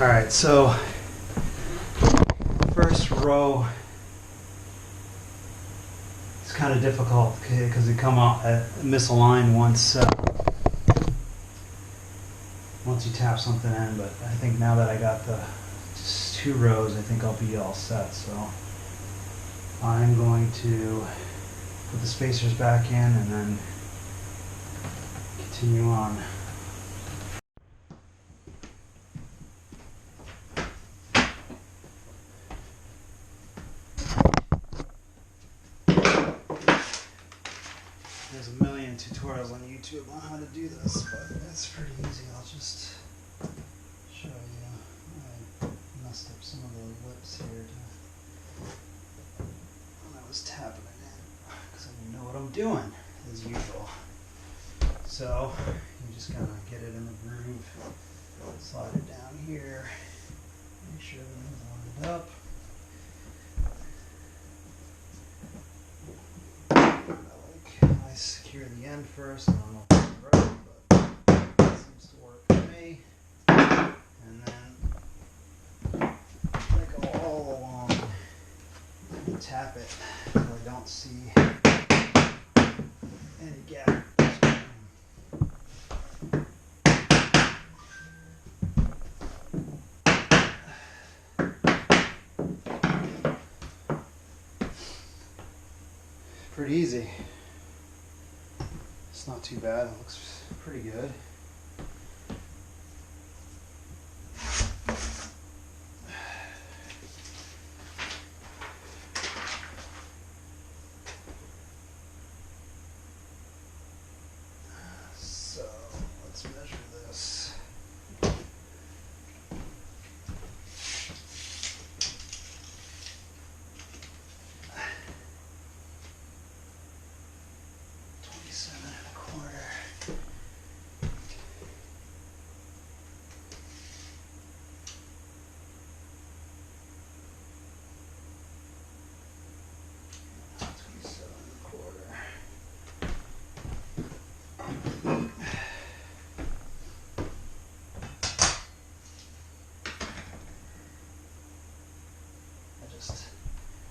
All right, so first row is kind of difficult because they come out misaligned once you tap something in, but I think now that I got the 2 rows, I think I'll be all set. So I'm going to put the spacers back in and then continue on. There's a million tutorials on YouTube on how to do this, but it's pretty easy. I'll just show you. I messed up some of the lips here when I was tapping it in because I didn't know what I'm doing, as usual. So you just kind of get it in the groove, slide it down here, make sure everything's lined up. I secure the end first. I don't know if it's right, but it seems to work for me. And then I go all along and tap it until I don't see any gap. Pretty easy. It's not too bad. It looks pretty good. So let's measure this.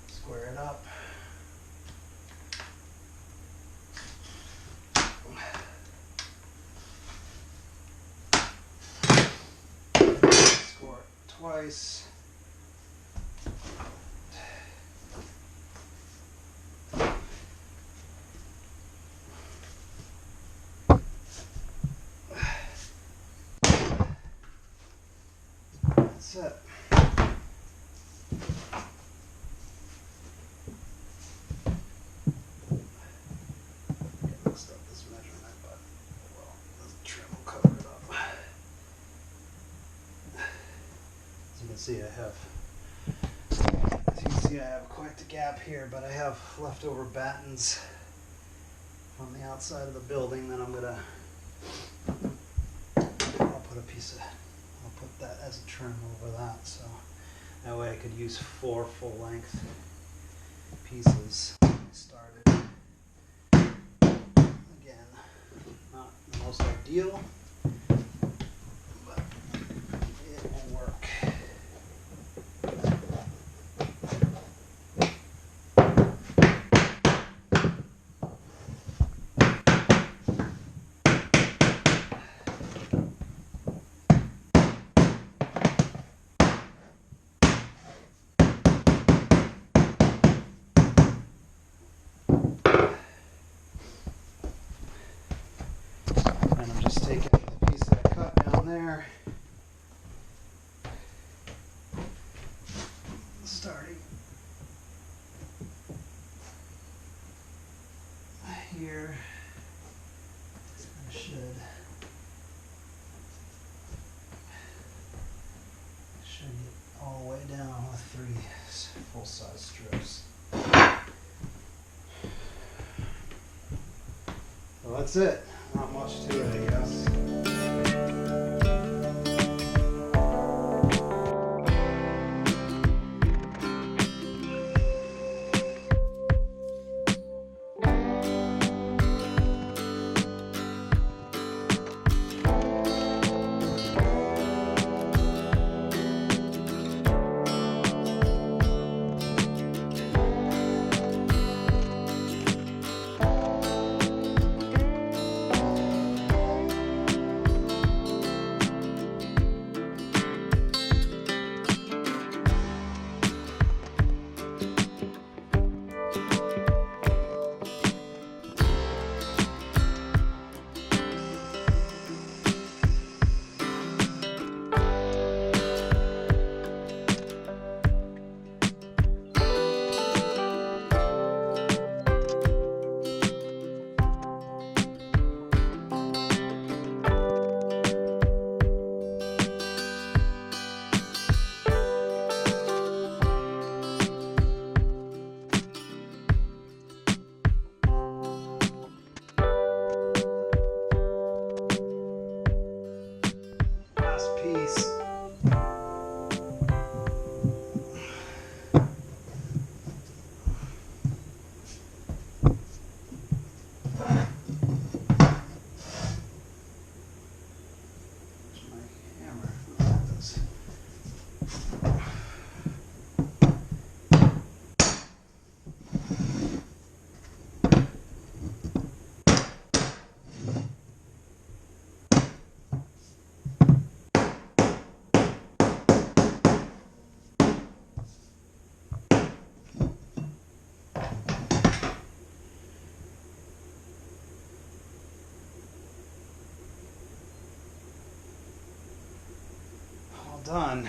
Square it up. Score it twice. That's it. As you can see, I have quite the gap here, but I have leftover battens on the outside of the building that I'll put that as a trim over that, so that way I could use 4 full-length pieces. I started, again, not the most ideal, but it will work. And I'm just taking the piece that I cut down there, starting here. I should get all the way down with 3 full-size strips. So that's it. Not much to it, I guess. done.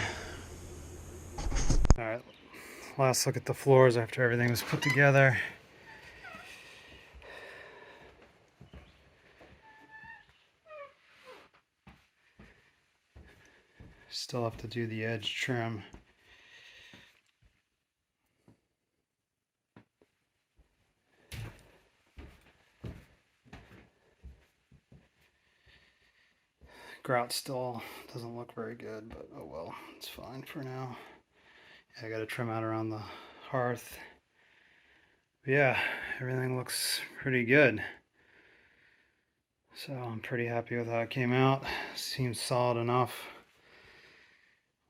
All right, last look at the floors after everything was put together. Still have to do the edge trim. Grout still doesn't look very good, but oh well, it's fine for now. I got to trim out around the hearth. But yeah, everything looks pretty good. So I'm pretty happy with how it came out. Seems solid enough.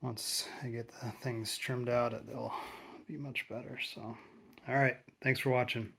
Once I get the things trimmed out, they'll be much better. So, all right, thanks for watching.